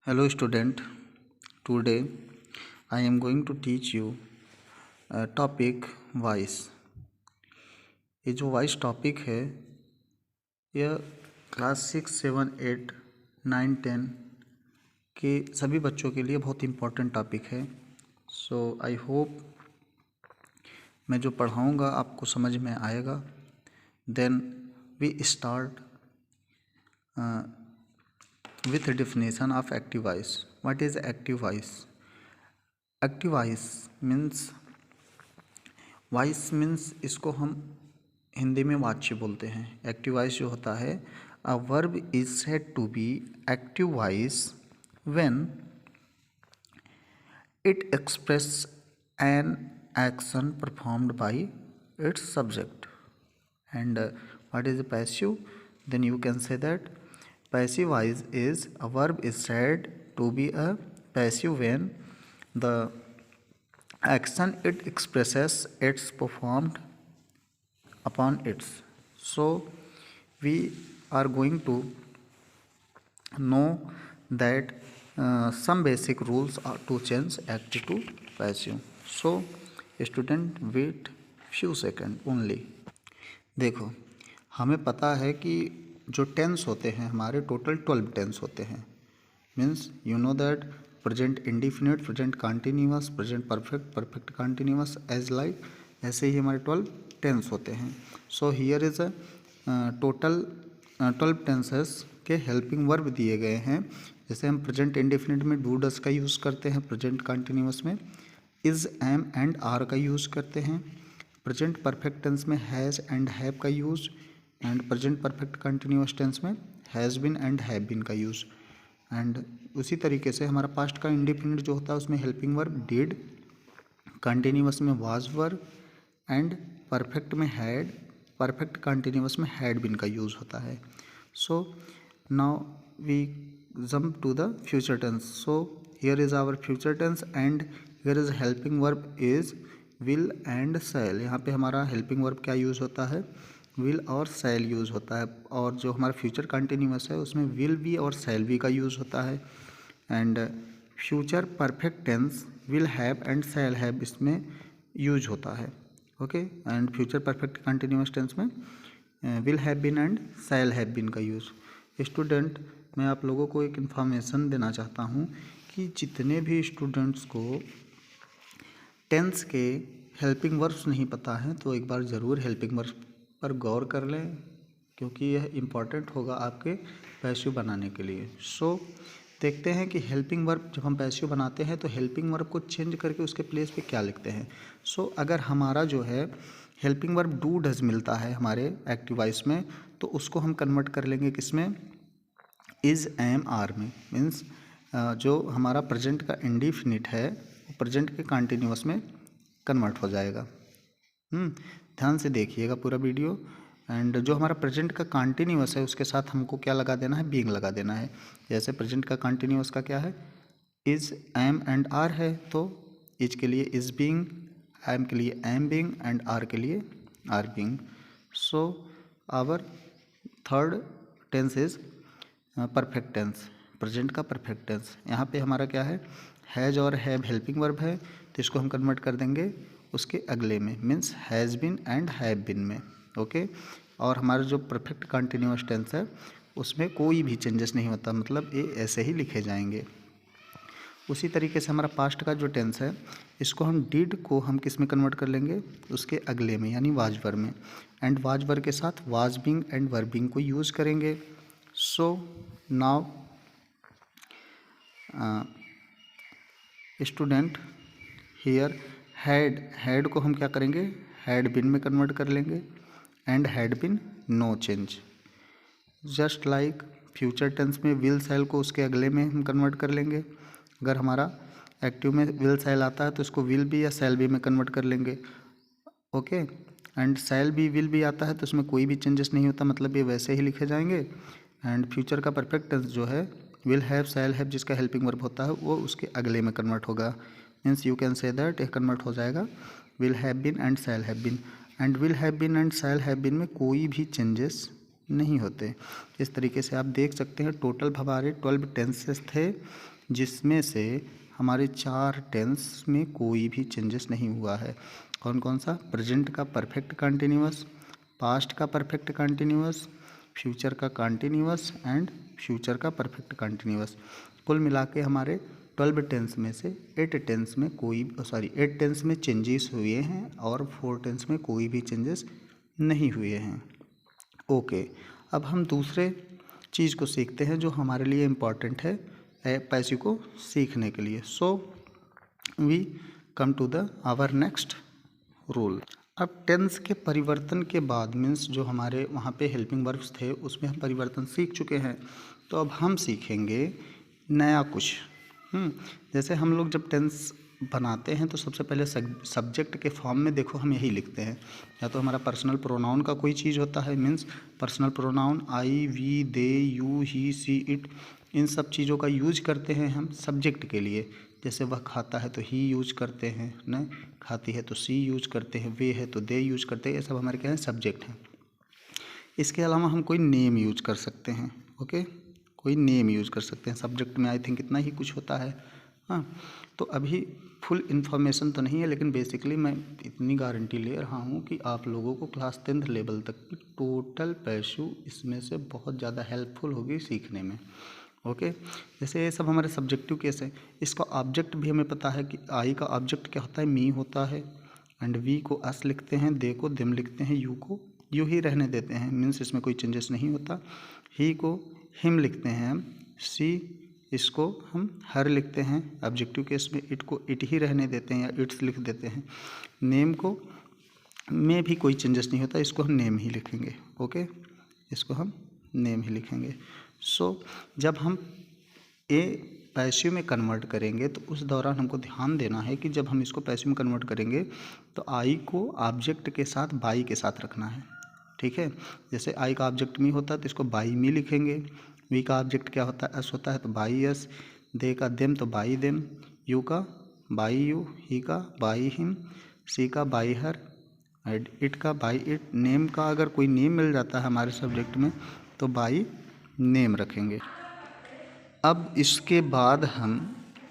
Hello student, today I am going to teach you a topic voice। ये जो voice topic है यह class 6, 7, 8, 9, 10 के सभी बच्चों के लिए बहुत इम्पोर्टेंट टॉपिक है। सो आई होप मैं जो पढ़ाऊँगा आपको समझ में आएगा। Then we start with a definition of active voice. What is active voice? Active voice means इसको हम हिंदी में वाच्य बोलते हैं। एक्टिव वॉइस जो होता है, a verb is said to be active voice when it express an action performed by its subject. And what is passive? Then you can say that passive voice is a verb is said to be a passive when the action it expresses it's performed upon its. So we are going to know that some basic rules are to change active to passive. So student wait few seconds only। देखो, हमें पता है कि जो tense होते हैं हमारे total 12 tense होते हैं। Means you know that present indefinite, present continuous, present perfect, perfect continuous, as like ऐसे ही हमारे 12 टेंस होते हैं। So here is a total 12 tenses के हेल्पिंग वर्ब दिए गए हैं। जैसे हम प्रेजेंट इंडिफिनिट में डू डस का यूज़ करते हैं, प्रेजेंट कंटिन्यूअस में इज़, एम एंड आर का यूज़ करते हैं, प्रेजेंट परफेक्ट टेंस में हैज़ एंड हैव का use, and present perfect continuous tense में has been and have been का यूज़। एंड उसी तरीके से हमारा पास्ट का इंडिफिनिट जो होता है उसमें हेल्पिंग वर्ब डिड, कंटिन्यूअस में वाज वर्ब, एंड परफेक्ट में हैड, परफेक्ट कंटिन्यूअस में हैड बिन का यूज़ होता है। So now we jump to the future tense. So here is our future tense and here is helping verb is will and shall. यहाँ पे हमारा helping verb क्या use होता है, विल और सैल यूज़ होता है। और जो हमारा फ्यूचर कंटिन्यूअस है उसमें विल भी और सैल भी का यूज़ होता है। And future perfect tense will have and shall have इसमें यूज होता है। Okay, and future perfect continuous tense में will have been and shall have been का यूज़। स्टूडेंट, मैं आप लोगों को एक इन्फॉर्मेशन देना चाहता हूँ कि जितने भी स्टूडेंट्स को टेंस के हेल्पिंग वर्ब्स नहीं पता है तो एक बार ज़रूर हेल्पिंग वर्ब्स पर गौर कर लें, क्योंकि यह इम्पॉर्टेंट होगा आपके पैसिव बनाने के लिए। सो देखते हैं कि हेल्पिंग वर्ब जब हम पैसिव बनाते हैं तो हेल्पिंग वर्ब को चेंज करके उसके प्लेस पे क्या लिखते हैं। सो अगर हमारा जो है हेल्पिंग वर्ब डू डज मिलता है हमारे एक्टिव वॉइस में, तो उसको हम कन्वर्ट कर लेंगे किसमें, इज़, एम, आर में। मीन्स जो हमारा प्रेजेंट का इंडिफिनिट है वो प्रेजेंट के कंटिन्यूअस में कन्वर्ट हो जाएगा। ध्यान से देखिएगा पूरा वीडियो। एंड जो हमारा प्रेजेंट का कंटिन्यूअस है उसके साथ हमको क्या लगा देना है, बीइंग लगा देना है। जैसे प्रेजेंट का कंटिन्यूअस का क्या है, इज़, एम एंड आर है, तो इज के लिए इज़ बीइंग, एम के लिए एम बीइंग एंड आर के लिए are being. So our third tense is perfect tense, present का परफेक्ट टेंस। यहाँ पे हमारा क्या है, हैज़ और हैव हेल्पिंग वर्ब है, तो इसको हम कन्वर्ट कर देंगे उसके अगले में, means has been and have been में। ओके, और हमारा जो परफेक्ट कंटिन्यूअस टेंस है उसमें कोई भी चेंजेस नहीं होता, मतलब ये ऐसे ही लिखे जाएंगे। उसी तरीके से हमारा पास्ट का जो टेंस है इसको हम डिड को हम किस में कन्वर्ट कर लेंगे, उसके अगले में, यानी वाज वर्ब में। एंड वाज वर्ब के साथ वाज बिंग एंड वर्बिंग को यूज़ करेंगे। So now student here had को हम क्या करेंगे, हैड बिन में कन्वर्ट कर लेंगे, and had been no change. Just like future tense में विल सैल को उसके अगले में हम कन्वर्ट कर लेंगे। अगर हमारा एक्टिव में विल सैल आता है तो इसको विल बी या सैल बी में कन्वर्ट कर लेंगे। Okay, and cell B will be आता है तो इसमें कोई भी चेंजेस नहीं होता, मतलब ये वैसे ही लिखे जाएंगे। एंड फ्यूचर का परफेक्ट टेंस जो है विल हैव, सैल हैव जिसका हेल्पिंग वर्ब होता है वो उसके अगले में कन्वर्ट होगा। Means you can say that ये कन्वर्ट हो जाएगा will have been and shall have been. And will have been and shall have been में कोई भी चेंजेस नहीं होते। इस तरीके से आप देख सकते हैं टोटल हमारे 12 टेंसेस थे, जिसमें से हमारे 4 टेंस में कोई भी चेंजेस नहीं हुआ है। कौन कौन सा? प्रेजेंट का परफेक्ट कंटिन्यूअस, पास्ट का परफेक्ट कंटिन्यूअस, फ्यूचर का कंटिन्यूअस एंड फ्यूचर का परफेक्ट कंटिन्यूअस। कुल मिला के हमारे 12 टेंस में से 8 टेंस में 8 टेंस में चेंजेस हुए हैं और 4 टेंस में कोई भी चेंजेस नहीं हुए हैं। ओके, अब हम दूसरे चीज़ को सीखते हैं जो हमारे लिए इम्पॉर्टेंट है पैसिव को सीखने के लिए। So we come to the our next rule. अब टेंस के परिवर्तन के बाद मीन्स जो हमारे वहाँ पे हेल्पिंग वर्ब्स थे उसमें हम परिवर्तन सीख चुके हैं, तो अब हम सीखेंगे नया कुछ। जैसे हम लोग जब टेंस बनाते हैं तो सबसे पहले सब्जेक्ट के फॉर्म में देखो हम यही लिखते हैं, या तो हमारा पर्सनल प्रोनाउन का कोई चीज़ होता है, means personal pronoun I, we, they, you, he, she, it, इन सब चीज़ों का यूज करते हैं हम सब्जेक्ट के लिए। जैसे वह खाता है तो ही यूज करते हैं, न खाती है तो सी यूज करते हैं, वे है तो दे यूज करते हैं, ये सब हमारे क्या है? सब्जेक्ट हैं। इसके अलावा हम कोई नेम यूज कर सकते हैं। ओके, कोई नेम यूज कर सकते हैं। सब्जेक्ट में आई थिंक इतना ही कुछ होता है। हाँ, तो अभी फुल इन्फॉर्मेशन तो नहीं है, लेकिन बेसिकली मैं इतनी गारंटी ले रहा हूँ कि आप लोगों को क्लास 10th लेवल तक की टोटल पैसिव इसमें से बहुत ज़्यादा हेल्पफुल होगी सीखने में। ओके, जैसे ये सब हमारे सब्जेक्टिव केस है। इसका ऑब्जेक्ट भी हमें पता है कि आई का ऑब्जेक्ट क्या होता है? मी होता है। एंड वी को अस लिखते हैं, दे को दिम लिखते हैं, यू को यू ही रहने देते हैं, मीन्स इसमें कोई चेंजेस नहीं होता। ही को हिम लिखते हैं हम, सी इसको हम हर लिखते हैं। ऑब्जेक्टिव केस में इट को इट ही रहने देते हैं या इट्स लिख देते हैं। नेम को में भी कोई चेंजेस नहीं होता, इसको हम नेम ही लिखेंगे। ओके, इसको हम नेम ही लिखेंगे। सो जब हम ए पैसिव में कन्वर्ट करेंगे तो उस दौरान हमको ध्यान देना है कि जब हम इसको पैसिव में कन्वर्ट करेंगे तो आई को ऑब्जेक्ट के साथ बाई के साथ रखना है। ठीक है, जैसे आई का ऑब्जेक्ट मी होता है तो इसको बाई मी लिखेंगे। वी का ऑब्जेक्ट क्या होता है? अस होता है तो बाई अस। दे का देम तो बाई देम। यू का बाई यू। ही का बाई हिम। सी का बाई हर। इट का बाई इट। नेम का अगर कोई नेम मिल जाता है हमारे सब्जेक्ट में तो बाई नेम रखेंगे। अब इसके बाद हम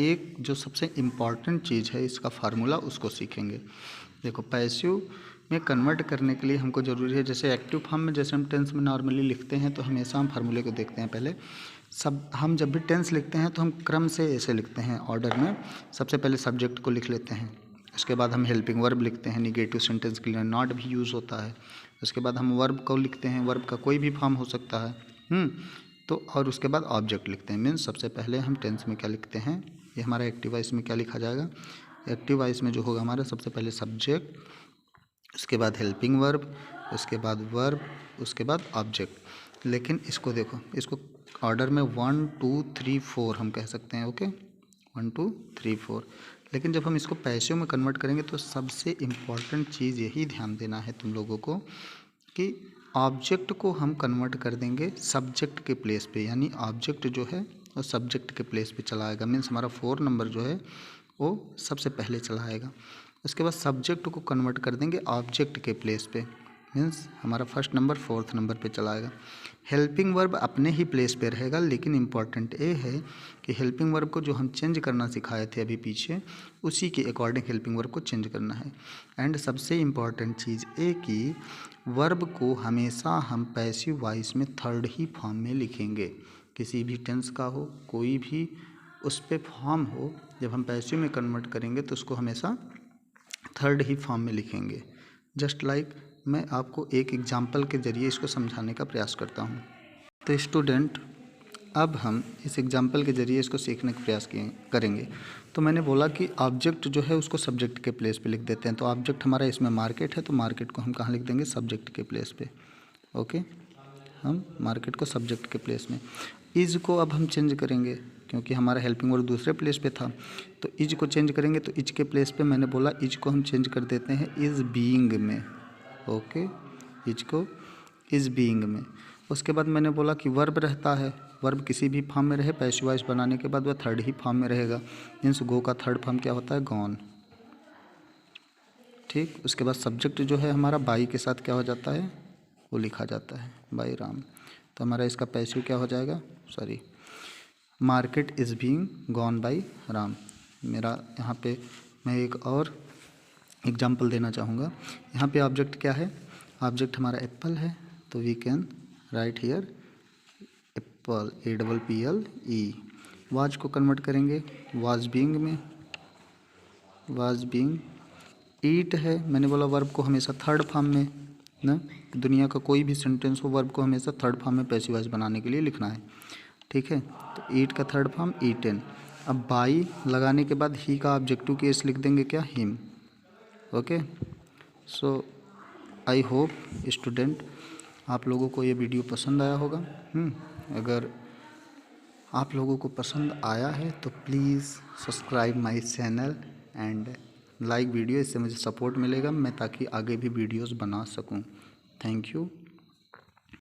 एक जो सबसे इम्पॉर्टेंट चीज़ है इसका फार्मूला उसको सीखेंगे। देखो, पैसिव में कन्वर्ट करने के लिए हमको ज़रूरी है, जैसे एक्टिव फॉर्म में जैसे हम टेंस में नॉर्मली लिखते हैं तो हमेशा हम फार्मूले को देखते हैं पहले। हम जब भी टेंस लिखते हैं तो हम क्रम से ऐसे लिखते हैं ऑर्डर में। सबसे पहले सब्जेक्ट को लिख लेते हैं, उसके बाद हम हेल्पिंग वर्ब लिखते हैं, निगेटिव सेंटेंस के लिए नॉट भी यूज़ होता है। उसके बाद हम वर्ब को लिखते हैं, वर्ब का कोई भी फॉर्म हो सकता है। तो और उसके बाद ऑब्जेक्ट लिखते हैं। मीन्स सबसे पहले हम टेंस में क्या लिखते हैं, ये हमारा एक्टिव वॉइस में क्या लिखा जाएगा? एक्टिव वॉइस में जो होगा हमारा सबसे पहले सब्जेक्ट, उसके बाद हेल्पिंग वर्ब, उसके बाद वर्ब, उसके बाद ऑब्जेक्ट। लेकिन इसको देखो, इसको ऑर्डर में 1 2 3 4 हम कह सकते हैं। ओके, 1 2 3 4। लेकिन जब हम इसको पैसिव में कन्वर्ट करेंगे तो सबसे इम्पॉर्टेंट चीज़ यही ध्यान देना है तुम लोगों को कि ऑब्जेक्ट को हम कन्वर्ट कर देंगे सब्जेक्ट के प्लेस पे, यानी ऑब्जेक्ट जो है वो सब्जेक्ट के प्लेस पे चला आएगा। मीन्स हमारा 4 नंबर जो है वो सबसे पहले चला आएगा। उसके बाद सब्जेक्ट को कन्वर्ट कर देंगे ऑब्जेक्ट के प्लेस पे, मीन्स हमारा फर्स्ट नंबर 4th नंबर पे चला आएगा। हेल्पिंग वर्ब अपने ही प्लेस पे रहेगा, लेकिन इम्पॉर्टेंट ये है कि हेल्पिंग वर्ब को जो हम चेंज करना सिखाए थे अभी पीछे, उसी के अकॉर्डिंग हेल्पिंग वर्ब को चेंज करना है। एंड सबसे इम्पॉर्टेंट चीज़ ये कि वर्ब को हमेशा हम पैसिव वॉइस में थर्ड ही फॉर्म में लिखेंगे। किसी भी टेंस का हो, कोई भी उस पर फॉर्म हो, जब हम पैसिव में कन्वर्ट करेंगे तो उसको हमेशा थर्ड ही फॉर्म में लिखेंगे। जस्ट लाइक मैं आपको एक एग्जाम्पल के ज़रिए इसको समझाने का प्रयास करता हूँ। तो स्टूडेंट, अब हम इस एग्जाम्पल के ज़रिए इसको सीखने का प्रयास करेंगे। तो मैंने बोला कि ऑब्जेक्ट जो है उसको सब्जेक्ट के प्लेस पे लिख देते हैं। तो ऑब्जेक्ट हमारा इसमें मार्केट है, तो मार्केट को हम कहाँ लिख देंगे? सब्जेक्ट के प्लेस पे। ओके, हम मार्केट को सब्जेक्ट के प्लेस में। इज को अब हम चेंज करेंगे क्योंकि हमारा हेल्पिंग वर्ब दूसरे प्लेस पे था, तो इज को चेंज करेंगे। तो इज के प्लेस पे मैंने बोला इज को हम चेंज कर देते हैं इज़ बीइंग में। ओके, इज को इज़ बीइंग में। उसके बाद मैंने बोला कि वर्ब रहता है, वर्ब किसी भी फॉर्म में रहे, पैसिव वॉइस बनाने के बाद वह थर्ड ही फॉर्म में रहेगा। मीन्स गो का थर्ड फॉर्म क्या होता है? गॉन। ठीक, उसके बाद सब्जेक्ट जो है हमारा बाई के साथ क्या हो जाता है? वो लिखा जाता है, बाई राम। तो हमारा इसका पैसिव क्या हो जाएगा, sorry, market is being gone by Ram. मेरा यहाँ पे मैं एक और एग्जाम्पल देना चाहूँगा। यहाँ पे ऑब्जेक्ट क्या है, ऑब्जेक्ट हमारा एप्पल है, तो we can write here apple, APPLE। Was को कन्वर्ट करेंगे वाज बीइंग में, वाज बीइंग। ईट है, मैंने बोला वर्ब को हमेशा थर्ड फॉर्म में ना, दुनिया का कोई भी सेंटेंस हो वर्ब को हमेशा थर्ड फॉर्म में पैसिव वॉइस बनाने के लिए लिखना है, ठीक है। तो ईट का थर्ड फॉर्म ईटेन। अब बाई लगाने के बाद ही का ऑब्जेक्टिव केस लिख देंगे क्या, him. Okay, so I hope student आप लोगों को ये वीडियो पसंद आया होगा। अगर आप लोगों को पसंद आया है तो please subscribe my channel and like video, इससे मुझे सपोर्ट मिलेगा मैं ताकि आगे भी वीडियोस बना सकूं। Thank you.